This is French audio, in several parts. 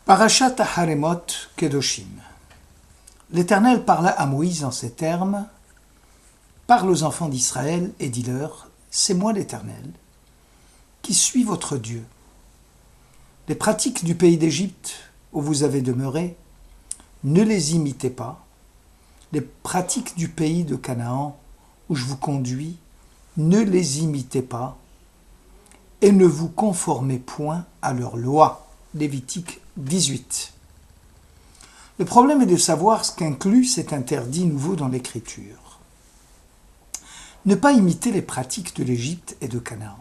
Parashat Haremot Kedoshim. L'Éternel parla à Moïse en ces termes. Parle aux enfants d'Israël et dis-leur, c'est moi l'Éternel, qui suis votre Dieu. Les pratiques du pays d'Égypte où vous avez demeuré, ne les imitez pas. Les pratiques du pays de Canaan où je vous conduis, ne les imitez pas. Et ne vous conformez point à leurs lois. Lévitique 18. Le problème est de savoir ce qu'inclut cet interdit nouveau dans l'Écriture. Ne pas imiter les pratiques de l'Égypte et de Canaan.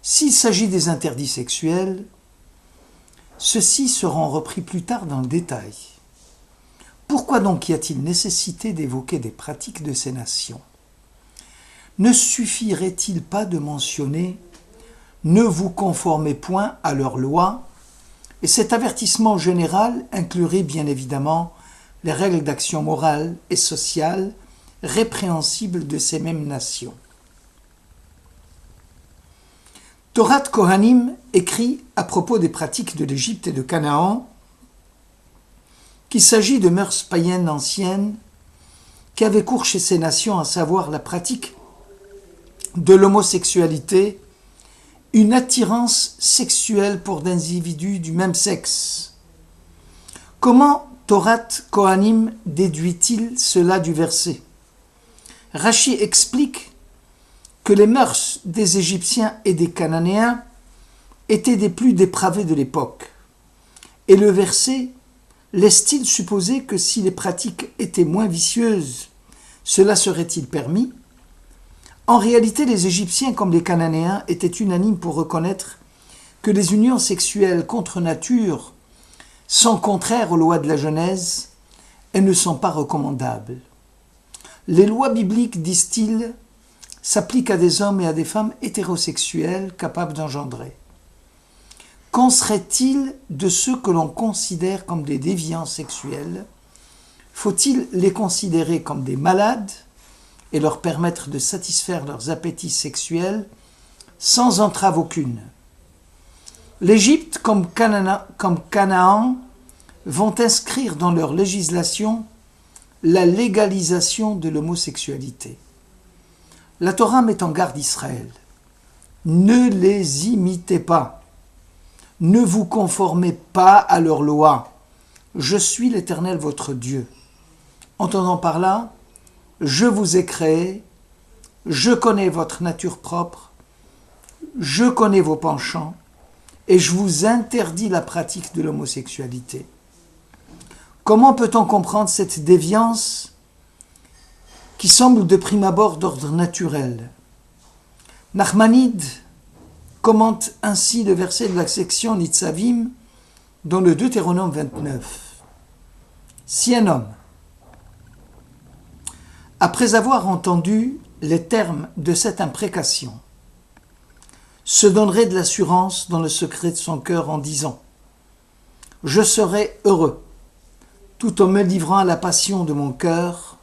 S'il s'agit des interdits sexuels, ceux-ci seront repris plus tard dans le détail. Pourquoi donc y a-t-il nécessité d'évoquer des pratiques de ces nations ? Ne suffirait-il pas de mentionner « Ne vous conformez point à leurs lois » et cet avertissement général inclurait bien évidemment les règles d'action morale et sociale répréhensibles de ces mêmes nations. Torat Kohanim écrit à propos des pratiques de l'Égypte et de Canaan qu'il s'agit de mœurs païennes anciennes qui avaient cours chez ces nations, à savoir la pratique de l'homosexualité, une attirance sexuelle pour des individus du même sexe. Comment Torat Kohanim déduit-il cela du verset ? Rashi explique que les mœurs des Égyptiens et des Cananéens étaient des plus dépravées de l'époque. Et le verset laisse-t-il supposer que si les pratiques étaient moins vicieuses, cela serait-il permis ? En réalité, les Égyptiens comme les Cananéens étaient unanimes pour reconnaître que les unions sexuelles contre nature sont contraires aux lois de la Genèse et ne sont pas recommandables. Les lois bibliques, disent-ils, s'appliquent à des hommes et à des femmes hétérosexuels capables d'engendrer. Qu'en serait-il de ceux que l'on considère comme des déviants sexuels ? Faut-il les considérer comme des malades et leur permettre de satisfaire leurs appétits sexuels sans entrave aucune ? L'Égypte comme Canaan vont inscrire dans leur législation la légalisation de l'homosexualité. La Torah met en garde Israël. Ne les imitez pas. Ne vous conformez pas à leurs lois. Je suis l'Éternel votre Dieu. Entendant par là, je vous ai créé, je connais votre nature propre, je connais vos penchants, et je vous interdis la pratique de l'homosexualité. Comment peut-on comprendre cette déviance qui semble de prime abord d'ordre naturel ? Nachmanide commente ainsi le verset de la section Nitzavim dans le Deutéronome 29. Si un homme, après avoir entendu les termes de cette imprécation, se donnerait de l'assurance dans le secret de son cœur en disant « Je serai heureux, tout en me livrant à la passion de mon cœur »,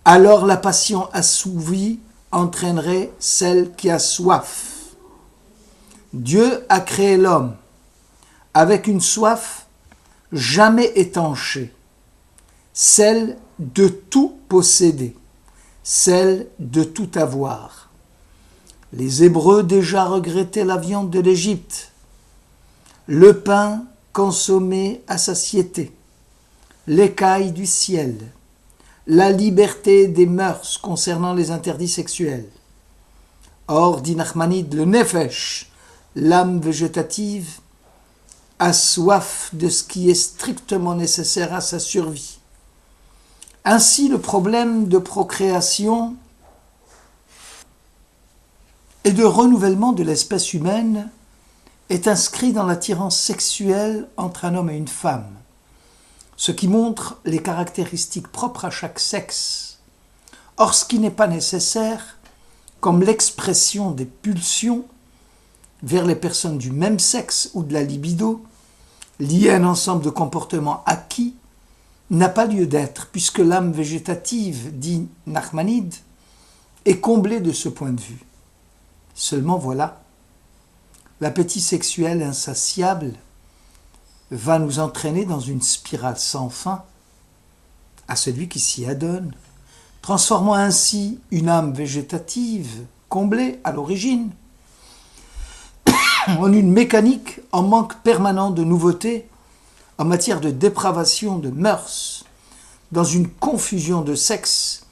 alors la passion assouvie entraînerait celle qui a soif. Dieu a créé l'homme avec une soif jamais étanchée, celle de tout posséder, celle de tout avoir. Les Hébreux déjà regrettaient la viande de l'Égypte, le pain consommé à satiété, l'écaille du ciel, la liberté des mœurs concernant les interdits sexuels. Or, dit Nachmanide, le nefesh, l'âme végétative, a soif de ce qui est strictement nécessaire à sa survie. Ainsi, le problème de procréation et de renouvellement de l'espèce humaine est inscrit dans l'attirance sexuelle entre un homme et une femme, ce qui montre les caractéristiques propres à chaque sexe. Or, ce qui n'est pas nécessaire, comme l'expression des pulsions vers les personnes du même sexe ou de la libido, liée à un ensemble de comportements acquis, n'a pas lieu d'être, puisque l'âme végétative, dit Nachmanide, est comblée de ce point de vue. Seulement voilà, l'appétit sexuel insatiable va nous entraîner dans une spirale sans fin à celui qui s'y adonne, transformant ainsi une âme végétative, comblée à l'origine, en une mécanique en manque permanent de nouveautés en matière de dépravation de mœurs, dans une confusion de sexes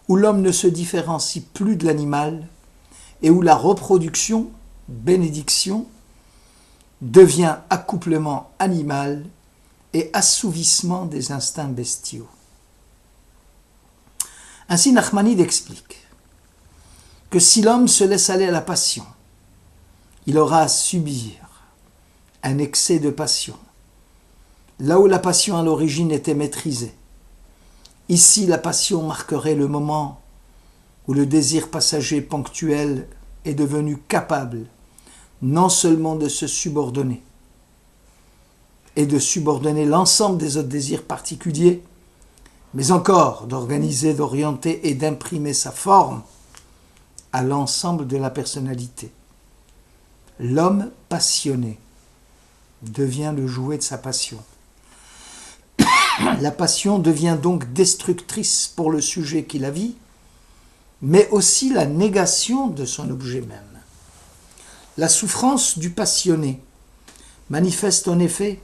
où l'homme ne se différencie plus de l'animal et où la reproduction, bénédiction, devient accouplement animal et assouvissement des instincts bestiaux. Ainsi Nachmanide explique que si l'homme se laisse aller à la passion, il aura à subir un excès de passion, là où la passion à l'origine était maîtrisée. Ici, la passion marquerait le moment où le désir passager ponctuel est devenu capable non seulement de se subordonner et de subordonner l'ensemble des autres désirs particuliers, mais encore d'organiser, d'orienter et d'imprimer sa forme à l'ensemble de la personnalité. L'homme passionné devient le jouet de sa passion. La passion devient donc destructrice pour le sujet qui la vit, mais aussi la négation de son objet même. La souffrance du passionné manifeste en effet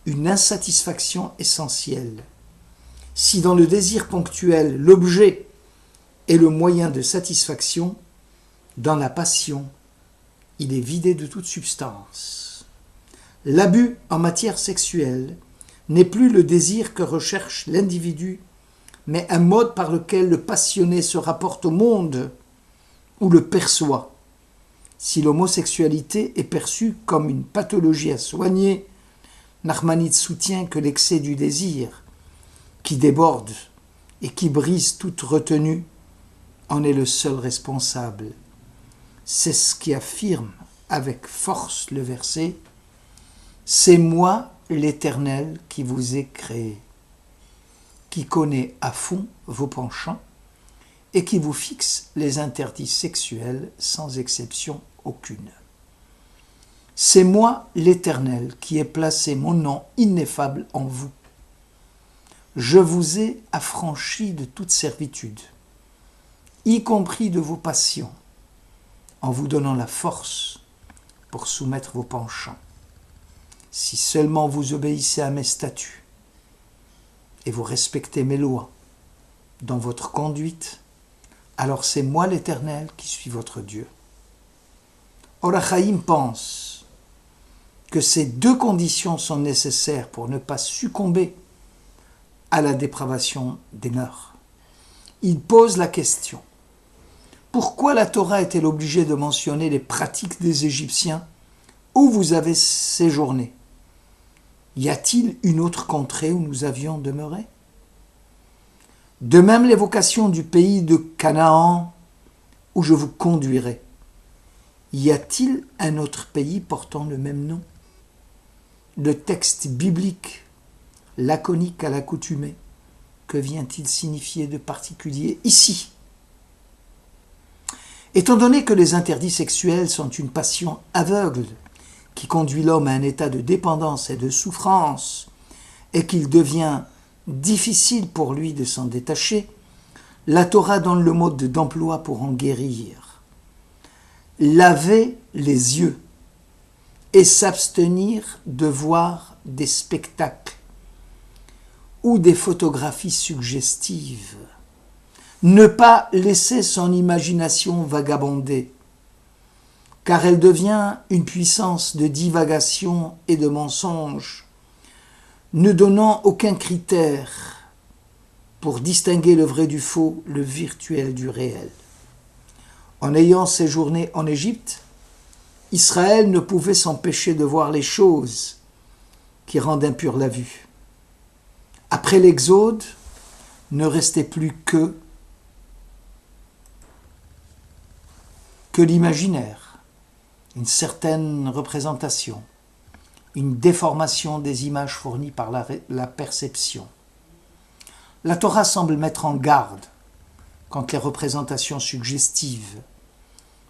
une insatisfaction essentielle. Si dans le désir ponctuel, l'objet est le moyen de satisfaction, dans la passion, il est vidé de toute substance. L'abus en matière sexuelle n'est plus le désir que recherche l'individu, mais un mode par lequel le passionné se rapporte au monde ou le perçoit. Si l'homosexualité est perçue comme une pathologie à soigner, Nachmanide soutient que l'excès du désir, qui déborde et qui brise toute retenue, en est le seul responsable. C'est ce qui affirme avec force le verset « C'est moi l'Éternel qui vous ai créé, qui connaît à fond vos penchants et qui vous fixe les interdits sexuels sans exception aucune. C'est moi l'Éternel qui ai placé mon nom ineffable en vous. Je vous ai affranchi de toute servitude, y compris de vos passions, en vous donnant la force pour soumettre vos penchants. Si seulement vous obéissez à mes statuts et vous respectez mes lois dans votre conduite, alors c'est moi l'Éternel qui suis votre Dieu. Or Achaïm pense que ces deux conditions sont nécessaires pour ne pas succomber à la dépravation des mœurs. Il pose la question: pourquoi la Torah est-elle obligée de mentionner les pratiques des Égyptiens où vous avez séjourné? Y a-t-il une autre contrée où nous avions demeuré? De même l'évocation du pays de Canaan où je vous conduirai. Y a-t-il un autre pays portant le même nom? Le texte biblique, laconique à l'accoutumée, que vient-il signifier de particulier ici? Étant donné que les interdits sexuels sont une passion aveugle qui conduit l'homme à un état de dépendance et de souffrance, et qu'il devient difficile pour lui de s'en détacher, la Torah donne le mode d'emploi pour en guérir. Laver les yeux et s'abstenir de voir des spectacles ou des photographies suggestives. Ne pas laisser son imagination vagabonder, car elle devient une puissance de divagation et de mensonge, ne donnant aucun critère pour distinguer le vrai du faux, le virtuel du réel. En ayant séjourné en Égypte, Israël ne pouvait s'empêcher de voir les choses qui rendent impure la vue. Après l'Exode, ne restait plus que l'imaginaire, une certaine représentation, une déformation des images fournies par la perception. La Torah semble mettre en garde contre les représentations suggestives,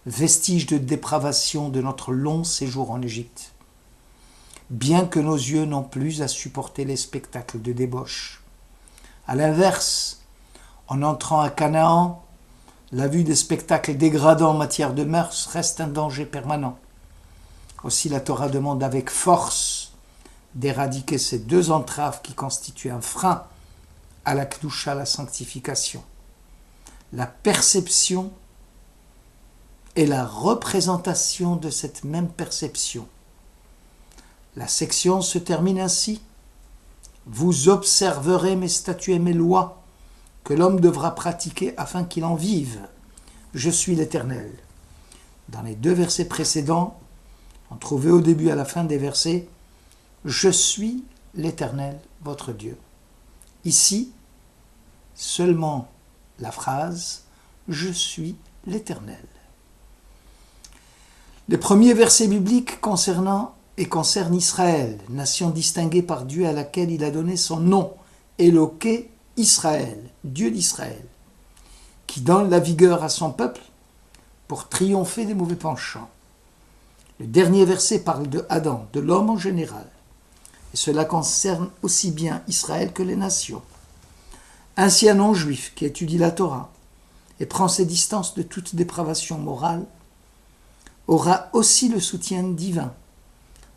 vestiges de dépravation de notre long séjour en Égypte. bien que nos yeux n'ont plus à supporter les spectacles de débauche. À l'inverse, en entrant à Canaan, la vue des spectacles dégradants en matière de mœurs reste un danger permanent. Aussi la Torah demande avec force d'éradiquer ces deux entraves qui constituent un frein à la kedusha, la sanctification. La perception et la représentation de cette même perception. La section se termine ainsi. Vous observerez mes statuts et mes lois que l'homme devra pratiquer afin qu'il en vive. Je suis l'Éternel. Dans les deux versets précédents, on trouvait au début et à la fin des versets « Je suis l'Éternel, votre Dieu ». Ici, seulement la phrase « Je suis l'Éternel ». Les premiers versets bibliques concernent Israël, nation distinguée par Dieu à laquelle il a donné son nom, Éloqué Israël, Dieu d'Israël, qui donne la vigueur à son peuple pour triompher des mauvais penchants. Le dernier verset parle de Adam, de l'homme en général, et cela concerne aussi bien Israël que les nations. Ainsi un non-juif qui étudie la Torah et prend ses distances de toute dépravation morale aura aussi le soutien divin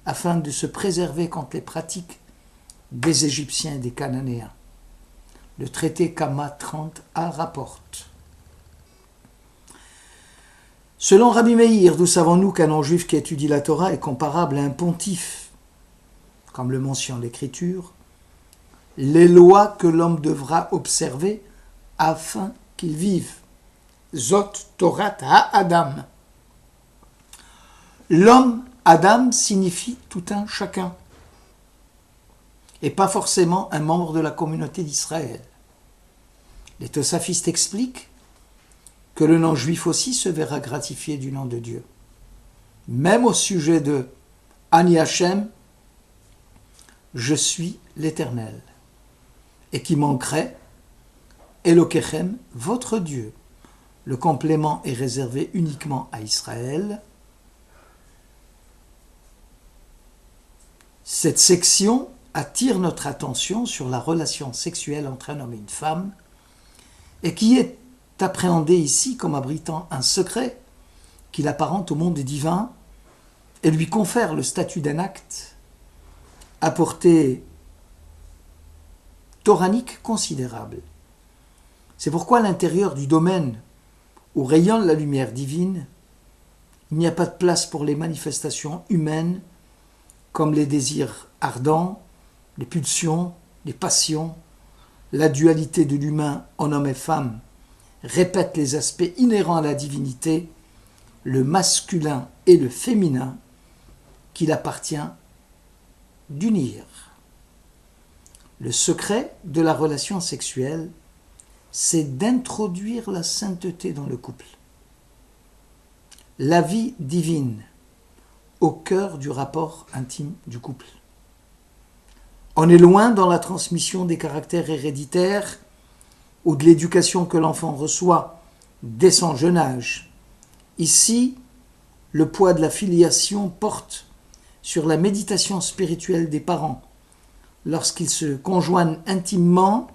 afin de se préserver contre les pratiques des Égyptiens et des Cananéens. Le traité Kama 30a rapporte. Selon Rabbi Meir, d'où savons-nous qu'un non-juif qui étudie la Torah est comparable à un pontife, comme le mentionne l'Écriture, les lois que l'homme devra observer afin qu'il vive. Zot Torat ha-Adam. L'homme, Adam, signifie tout un chacun, et pas forcément un membre de la communauté d'Israël. Les Tosafistes expliquent que le non-juif aussi se verra gratifié du nom de Dieu. Même au sujet de Ani Hashem, je suis l'Éternel, et qui manquerait Elokechem, votre Dieu. Le complément est réservé uniquement à Israël. Cette section attire notre attention sur la relation sexuelle entre un homme et une femme et qui est appréhendée ici comme abritant un secret qui l'apparente au monde divin et lui confère le statut d'un acte à portée toranique considérable. C'est pourquoi à l'intérieur du domaine où rayonne la lumière divine, il n'y a pas de place pour les manifestations humaines comme les désirs ardents, les pulsions, les passions, la dualité de l'humain en homme et femme répète les aspects inhérents à la divinité, le masculin et le féminin, qu'il appartient d'unir. Le secret de la relation sexuelle, c'est d'introduire la sainteté dans le couple. La vie divine au cœur du rapport intime du couple. On est loin dans la transmission des caractères héréditaires ou de l'éducation que l'enfant reçoit dès son jeune âge. Ici, le poids de la filiation porte sur la méditation spirituelle des parents lorsqu'ils se conjoignent intimement,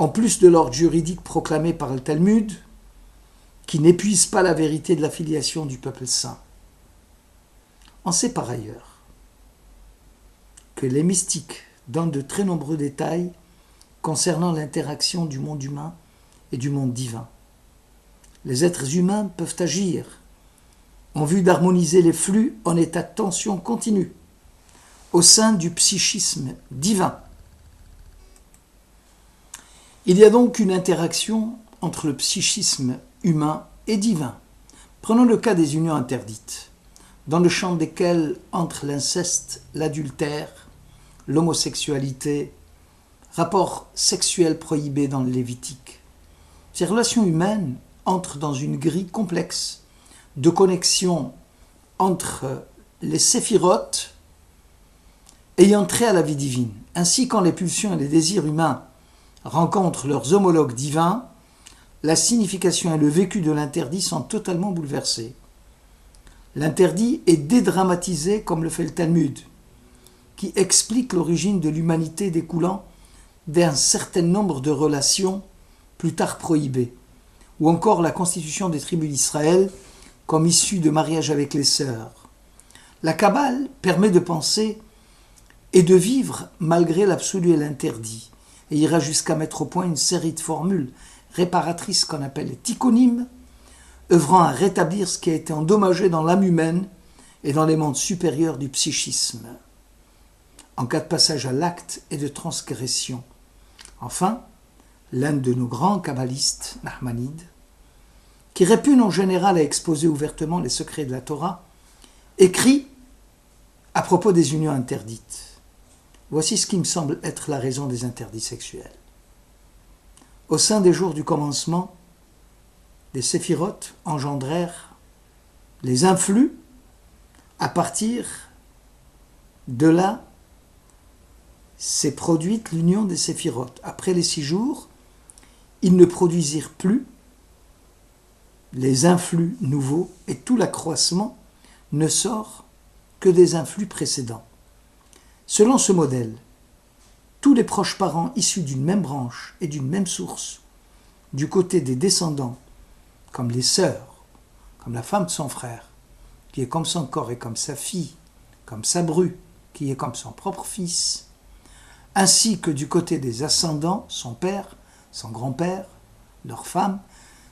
en plus de l'ordre juridique proclamé par le Talmud, qui n'épuise pas la vérité de la filiation du peuple saint. On sait par ailleurs que les mystiques donnent de très nombreux détails concernant l'interaction du monde humain et du monde divin. Les êtres humains peuvent agir en vue d'harmoniser les flux en état de tension continue au sein du psychisme divin. Il y a donc une interaction entre le psychisme humain et divin. Prenons le cas des unions interdites, dans le champ desquelles entrent l'inceste, l'adultère, l'homosexualité, rapports sexuels prohibés dans le Lévitique. Ces relations humaines entrent dans une grille complexe de connexion entre les séphirotes ayant trait à la vie divine. Ainsi, quand les pulsions et les désirs humains rencontrent leurs homologues divins, la signification et le vécu de l'interdit sont totalement bouleversés. L'interdit est dédramatisé comme le fait le Talmud. qui explique l'origine de l'humanité découlant d'un certain nombre de relations plus tard prohibées, ou encore la constitution des tribus d'Israël comme issue de mariage avec les sœurs. La Kabbale permet de penser et de vivre malgré l'absolu et l'interdit, et ira jusqu'à mettre au point une série de formules réparatrices qu'on appelle les tikkunim, œuvrant à rétablir ce qui a été endommagé dans l'âme humaine et dans les mondes supérieurs du psychisme, en cas de passage à l'acte et de transgression. Enfin, l'un de nos grands kabbalistes, Nachmanides, qui répugne en général à exposer ouvertement les secrets de la Torah, écrit à propos des unions interdites. Voici ce qui me semble être la raison des interdits sexuels. Au sein des jours du commencement, les séphirotes engendrèrent les influx. À partir de là, s'est produite l'union des séphirotes. Après les 6 jours, ils ne produisirent plus les influx nouveaux et tout l'accroissement ne sort que des influx précédents. Selon ce modèle, tous les proches parents issus d'une même branche et d'une même source, du côté des descendants, comme les sœurs, comme la femme de son frère, qui est comme son corps et comme sa fille, comme sa bru, qui est comme son propre fils, ainsi que du côté des ascendants, son père, son grand-père, leur femme,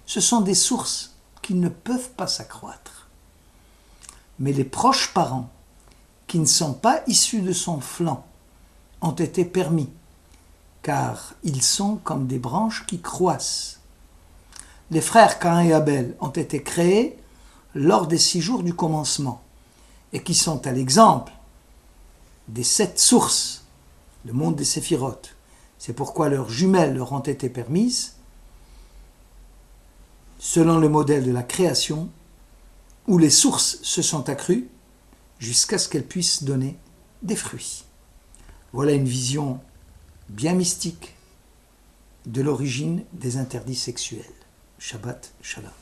ce sont des sources qui ne peuvent pas s'accroître. Mais les proches parents, qui ne sont pas issus de son flanc, ont été permis, car ils sont comme des branches qui croissent. Les frères Caïn et Abel ont été créés lors des 6 jours du commencement, et qui sont à l'exemple des 7 sources, le monde des séphirotes. C'est pourquoi leurs jumelles leur ont été permises, selon le modèle de la création, où les sources se sont accrues jusqu'à ce qu'elles puissent donner des fruits. Voilà une vision bien mystique de l'origine des interdits sexuels. Shabbat Shalom.